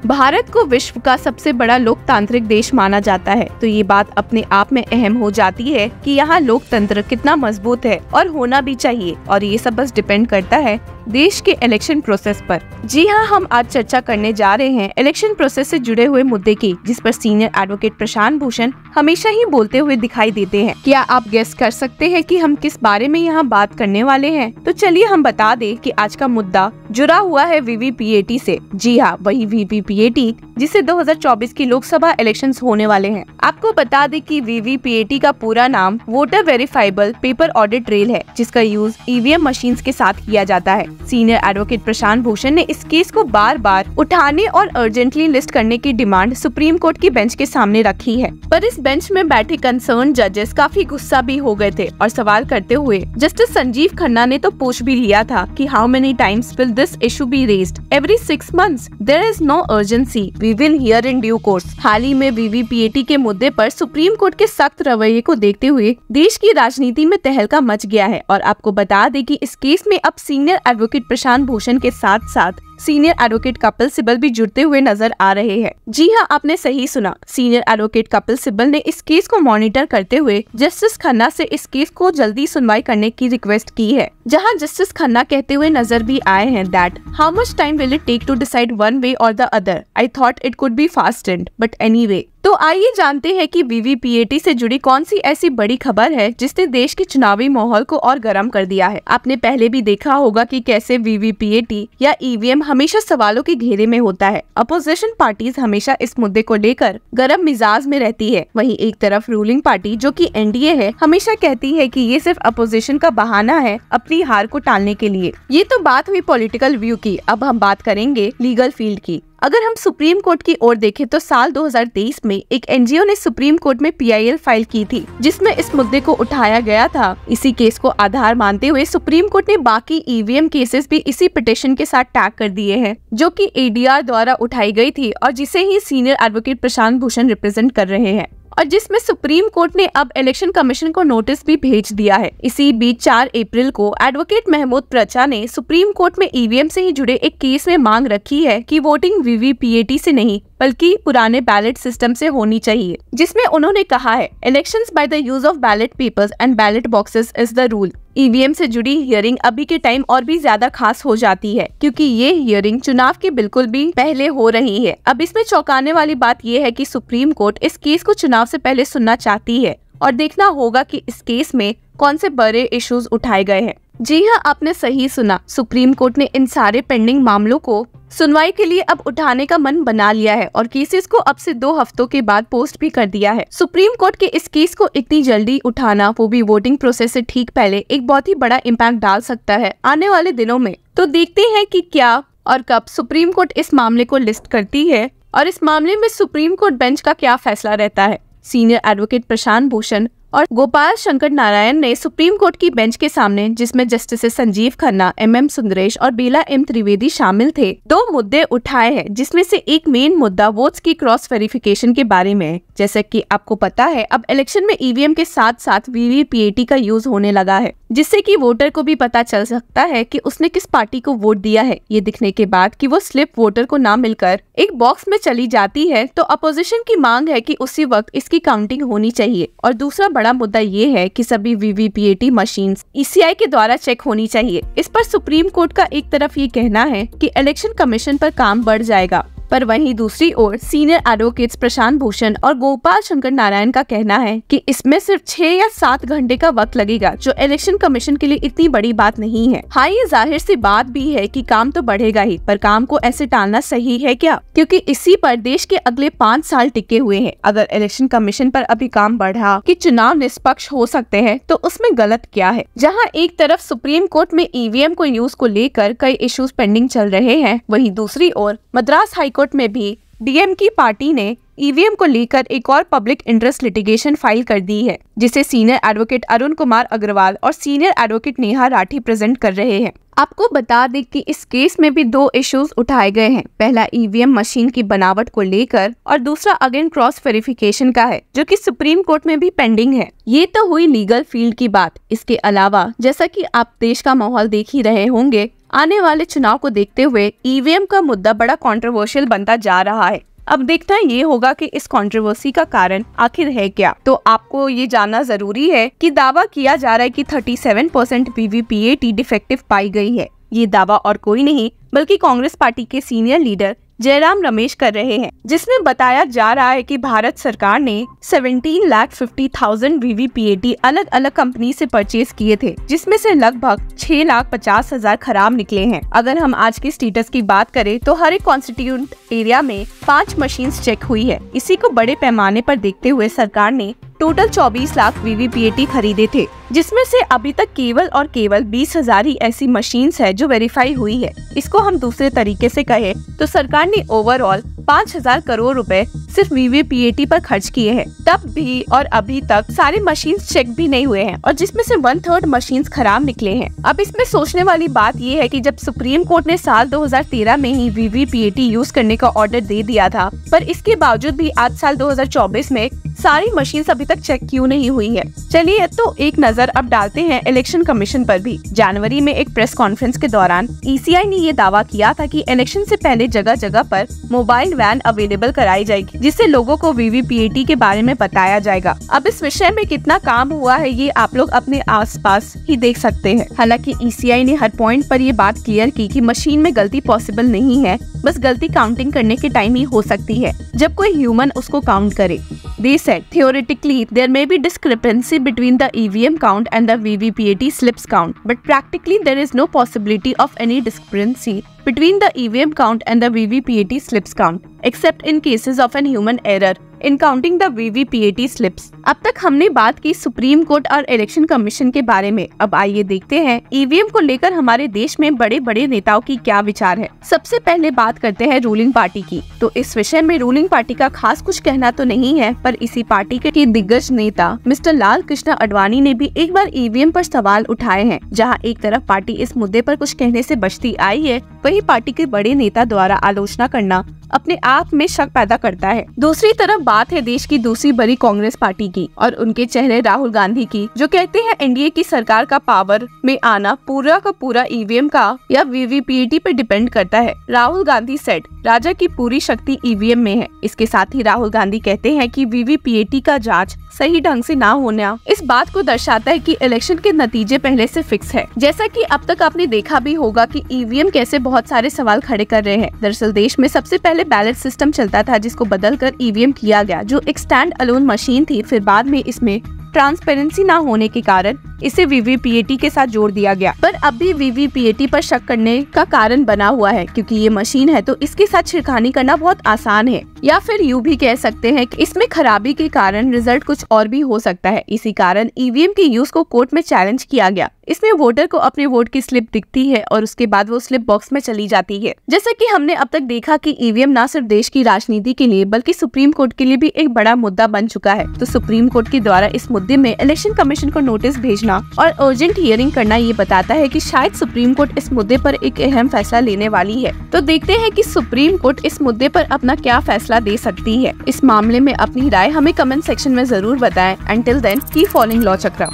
भारत को विश्व का सबसे बड़ा लोकतांत्रिक देश माना जाता है, तो ये बात अपने आप में अहम हो जाती है कि यहाँ लोकतंत्र कितना मजबूत है और होना भी चाहिए। और ये सब बस डिपेंड करता है देश के इलेक्शन प्रोसेस पर। जी हाँ, हम आज चर्चा करने जा रहे हैं इलेक्शन प्रोसेस से जुड़े हुए मुद्दे की, जिस पर सीनियर एडवोकेट प्रशांत भूषण हमेशा ही बोलते हुए दिखाई देते हैं। क्या आप गेस कर सकते हैं कि हम किस बारे में यहाँ बात करने वाले हैं? तो चलिए हम बता दें कि आज का मुद्दा जुड़ा हुआ है वीवीपीएटी से। जी हाँ, वही वीवीपीएटी जिससे 2024 की लोकसभा इलेक्शंस होने वाले हैं। आपको बता दें कि वीवीपीएटी का पूरा नाम voter verifiable paper audit trail है, जिसका यूज ईवीएम मशीन्स के साथ किया जाता है। सीनियर एडवोकेट प्रशांत भूषण ने इस केस को बार बार उठाने और अर्जेंटली लिस्ट करने की डिमांड सुप्रीम कोर्ट की बेंच के सामने रखी है, पर इस बेंच में बैठे कंसर्न जजेस काफी गुस्सा भी हो गए थे और सवाल करते हुए जस्टिस संजीव खन्ना ने तो पूछ भी लिया था कि how many times will this issue be raised? Every 6 months? There is no urgency, we will hear in due course. हाल ही में वीवीपीएटी के मुद्दे पर सुप्रीम कोर्ट के सख्त रवैये को देखते हुए देश की राजनीति में तहलका मच गया है। और आपको बता दें कि इस केस में अब सीनियर एडवोकेट प्रशांत भूषण के साथ साथ सीनियर एडवोकेट कपिल सिब्बल भी जुड़ते हुए नजर आ रहे हैं। जी हाँ, आपने सही सुना। सीनियर एडवोकेट कपिल सिब्बल ने इस केस को मॉनिटर करते हुए जस्टिस खन्ना से इस केस को जल्दी सुनवाई करने की रिक्वेस्ट की है, जहां जस्टिस खन्ना कहते हुए नजर भी आए हैं that how much time will it take to decide one way और the other? I thought it could be fastened but anyway. तो आइए जानते हैं कि वीवीपीएटी से जुड़ी कौन सी ऐसी बड़ी खबर है जिसने देश के चुनावी माहौल को और गर्म कर दिया है। आपने पहले भी देखा होगा कि कैसे वीवीपीएटी या ईवीएम हमेशा सवालों के घेरे में होता है। अपोजिशन पार्टीज हमेशा इस मुद्दे को लेकर गर्म मिजाज में रहती है। वहीं एक तरफ रूलिंग पार्टी जो कि एनडीए है हमेशा कहती है कि ये सिर्फ अपोजिशन का बहाना है अपनी हार को टालने के लिए। ये तो बात हुई पॉलिटिकल व्यू की। अब हम बात करेंगे लीगल फील्ड की। अगर हम सुप्रीम कोर्ट की ओर देखें तो साल 2023 में एक एनजीओ ने सुप्रीम कोर्ट में पीआईएल फाइल की थी, जिसमें इस मुद्दे को उठाया गया था। इसी केस को आधार मानते हुए सुप्रीम कोर्ट ने बाकी ईवीएम केसेस भी इसी पिटीशन के साथ टैग कर दिए हैं, जो कि एडीआर द्वारा उठाई गई थी और जिसे ही senior advocate Prashant Bhushan represent कर रहे हैं, और जिसमें सुप्रीम कोर्ट ने अब इलेक्शन कमीशन को नोटिस भी भेज दिया है। इसी बीच 4 अप्रैल को एडवोकेट महमूद प्रचा ने सुप्रीम कोर्ट में ईवीएम से ही जुड़े एक केस में मांग रखी है कि वोटिंग वीवीपीएटी से नहीं बल्कि पुराने बैलेट सिस्टम से होनी चाहिए, जिसमें उन्होंने कहा है elections by the use of ballot papers and ballot boxes is the rule. EVM से जुड़ी हियरिंग अभी के टाइम और भी ज्यादा खास हो जाती है, क्योंकि ये हियरिंग चुनाव के बिल्कुल भी पहले हो रही है। अब इसमें चौंकाने वाली बात ये है कि सुप्रीम कोर्ट इस केस को चुनाव से पहले सुनना चाहती है और देखना होगा कि इस केस में कौन से बड़े इश्यूज उठाए गए हैं। जी हाँ, आपने सही सुना। सुप्रीम कोर्ट ने इन सारे पेंडिंग मामलों को सुनवाई के लिए अब उठाने का मन बना लिया है और केसेस को अब से 2 हफ्तों के बाद पोस्ट भी कर दिया है। सुप्रीम कोर्ट के इस केस को इतनी जल्दी उठाना, वो भी वोटिंग प्रोसेस से ठीक पहले, एक बहुत ही बड़ा इम्पैक्ट डाल सकता है आने वाले दिनों में। तो देखते हैं कि क्या और कब सुप्रीम कोर्ट इस मामले को लिस्ट करती है और इस मामले में सुप्रीम कोर्ट बेंच का क्या फैसला रहता है। सीनियर एडवोकेट प्रशांत भूषण और गोपाल शंकर नारायण ने सुप्रीम कोर्ट की बेंच के सामने, जिसमें जस्टिस संजीव खन्ना, एमएम सुंदरेश और बेला एम त्रिवेदी शामिल थे, 2 मुद्दे उठाए हैं, जिसमें से एक मेन मुद्दा वोट्स की क्रॉस वेरिफिकेशन के बारे में है। जैसे कि आपको पता है अब इलेक्शन में ईवीएम के साथ साथ वीवीपीएटी का यूज होने लगा है, जिससे कि वोटर को भी पता चल सकता है कि उसने किस पार्टी को वोट दिया है। ये दिखने के बाद कि वो स्लिप वोटर को ना मिलकर एक बॉक्स में चली जाती है, तो अपोजिशन की मांग है कि उसी वक्त इसकी काउंटिंग होनी चाहिए। और दूसरा बड़ा मुद्दा ये है कि सभी वीवीपीएटी मशीन्स ईसीआई के द्वारा चेक होनी चाहिए। इस पर सुप्रीम कोर्ट का एक तरफ ये कहना है कि इलेक्शन कमीशन पर काम बढ़ जाएगा, पर वहीं दूसरी ओर सीनियर एडवोकेट्स प्रशांत भूषण और गोपाल शंकर नारायण का कहना है कि इसमें सिर्फ 6 या 7 घंटे का वक्त लगेगा, जो इलेक्शन कमीशन के लिए इतनी बड़ी बात नहीं है। हाँ, ये जाहिर सी बात भी है कि काम तो बढ़ेगा ही, पर काम को ऐसे टालना सही है क्या? क्योंकि इसी पर देश के अगले 5 साल टिके हुए हैं। अगर इलेक्शन कमीशन पर अभी काम बढ़ा कि चुनाव निष्पक्ष हो सकते हैं, तो उसमें गलत क्या है? जहाँ एक तरफ सुप्रीम कोर्ट में ईवीएम को यूज को लेकर कई इश्यूज पेंडिंग चल रहे हैं, वहीं दूसरी ओर मद्रास हाईकोर्ट में भी डीएम की पार्टी ने ईवीएम को लेकर एक और पब्लिक इंटरेस्ट लिटिगेशन फाइल कर दी है, जिसे सीनियर एडवोकेट अरुण कुमार अग्रवाल और senior advocate Neha Rathi present कर रहे हैं। आपको बता दें कि इस केस में भी 2 इश्यूज उठाए गए हैं। पहला ईवीएम मशीन की बनावट को लेकर और दूसरा अगेन क्रॉस वेरिफिकेशन का है, जो कि सुप्रीम कोर्ट में भी पेंडिंग है। ये तो हुई लीगल फील्ड की बात। इसके अलावा जैसा कि आप देश का माहौल देख ही रहे होंगे, आने वाले चुनाव को देखते हुए ईवीएम का मुद्दा बड़ा कंट्रोवर्शियल बनता जा रहा है। अब देखना ये होगा कि इस कंट्रोवर्सी का कारण आखिर है क्या। तो आपको ये जानना जरूरी है कि दावा किया जा रहा है कि 37% वीवीपीएटी डिफेक्टिव पाई गई है। ये दावा और कोई नहीं बल्कि कांग्रेस पार्टी के सीनियर लीडर जयराम रमेश कर रहे हैं, जिसमें बताया जा रहा है कि भारत सरकार ने 17,50,000 वीवीपीएटी अलग अलग कंपनी से परचेज किए थे, जिसमें से लगभग 6,50,000 खराब निकले हैं। अगर हम आज के स्टेटस की बात करें तो हर एक कॉन्स्टिट्यूएंट एरिया में 5 मशीन्स चेक हुई है। इसी को बड़े पैमाने पर देखते हुए सरकार ने टोटल 24 लाख वीवीपीएटी खरीदे थे, जिसमें से अभी तक केवल और केवल 20,000 ही ऐसी मशीन्स है जो वेरीफाई हुई है। इसको हम दूसरे तरीके से कहें तो सरकार ने ओवरऑल 5,000 करोड़ रुपए सिर्फ वीवीपीएटी पर खर्च किए हैं। तब भी और अभी तक सारे मशीन्स चेक भी नहीं हुए हैं, और जिसमें से 1/3 मशीन्स खराब निकले हैं। अब इसमें सोचने वाली बात ये है कि जब सुप्रीम कोर्ट ने साल 2013 में ही वीवीपीएटी यूज करने का ऑर्डर दे दिया था, पर इसके बावजूद भी आज साल 2024 में सारी मशीन्स अभी तक चेक क्यों नहीं हुई है। चलिए तो एक नजर अब डालते हैं इलेक्शन कमीशन पर भी। जनवरी में एक प्रेस कॉन्फ्रेंस के दौरान ईसीआई ने ये दावा किया था कि इलेक्शन से पहले जगह जगह पर मोबाइल वैन अवेलेबल कराई जाएगी, जिससे लोगों को वीवीपीएटी के बारे में बताया जाएगा। अब इस विषय में कितना काम हुआ है ये आप लोग अपने आसपास ही देख सकते हैं। हालांकि ईसीआई ने हर पॉइंट पर ये बात क्लियर की कि मशीन में गलती पॉसिबल नहीं है, बस गलती काउंटिंग करने के टाइम ही हो सकती है जब कोई ह्यूमन उसको काउंट करे। They said theoretically there may be discrepancy between the EVM count and the VVPAT slips count, but practically there is no possibility of any discrepancy between the EVM count and the VVPAT slips count, except in cases of an human error in counting the VVPAT slips। अब तक हमने बात की supreme court और election commission के बारे में। अब आइए देखते हैं ईवीएम को लेकर हमारे देश में बड़े बड़े नेताओं की क्या विचार है। सबसे पहले बात करते हैं रूलिंग पार्टी की। तो इस विषय में रूलिंग पार्टी का खास कुछ कहना तो नहीं है, पर इसी पार्टी के दिग्गज नेता मिस्टर लाल कृष्ण आडवाणी ने भी एक बार ईवीएम पर सवाल उठाए हैं। जहां एक तरफ पार्टी इस मुद्दे पर कुछ कहने से बचती आई है, वहीं पार्टी के बड़े नेता द्वारा आलोचना करना अपने आप में शक पैदा करता है। दूसरी तरफ बात है देश की दूसरी बड़ी कांग्रेस पार्टी की और उनके चेहरे राहुल गांधी की, जो कहते हैं एनडीए की सरकार का पावर में आना पूरा का पूरा ईवीएम का या वीवीपीएटी पर डिपेंड करता है। राहुल गांधी सेड राजा की पूरी शक्ति ईवीएम में है। इसके साथ ही राहुल गांधी कहते हैं कि वीवीपीएटी का जांच सही ढंग से ना होना इस बात को दर्शाता है कि इलेक्शन के नतीजे पहले से फिक्स है। जैसा कि अब तक आपने देखा भी होगा कि ईवीएम कैसे बहुत सारे सवाल खड़े कर रहे हैं। दरअसल देश में सबसे पहले बैलेट सिस्टम चलता था, जिसको बदलकर ईवीएम किया गया, जो एक स्टैंड अलोन मशीन थी। फिर बाद में इसमें ट्रांसपेरेंसी ना होने के कारण इसे वीवीपीएटी के साथ जोड़ दिया गया, पर अब भी वीवीपीएटी पर शक करने का कारण बना हुआ है, क्योंकि ये मशीन है तो इसके साथ छिड़खानी करना बहुत आसान है। या फिर यूं भी कह सकते हैं कि इसमें खराबी के कारण रिजल्ट कुछ और भी हो सकता है। इसी कारण ईवीएम के यूज को कोर्ट में चैलेंज किया गया। इसमें वोटर को अपने वोट की स्लिप दिखती है और उसके बाद वो स्लिप बॉक्स में चली जाती है। जैसा कि हमने अब तक देखा कि ईवीएम न सिर्फ देश की राजनीति के लिए बल्कि सुप्रीम कोर्ट के लिए भी एक बड़ा मुद्दा बन चुका है। तो सुप्रीम कोर्ट के द्वारा इस मुद्दे में इलेक्शन कमीशन को नोटिस भेजना और अर्जेंट हियरिंग करना ये बताता है कि शायद सुप्रीम कोर्ट इस मुद्दे पर एक अहम फैसला लेने वाली है। तो देखते हैं कि सुप्रीम कोर्ट इस मुद्दे पर अपना क्या फैसला दे सकती है। इस मामले में अपनी राय हमें कमेंट सेक्शन में जरूर बताएं। Until then, keep following law चक्र।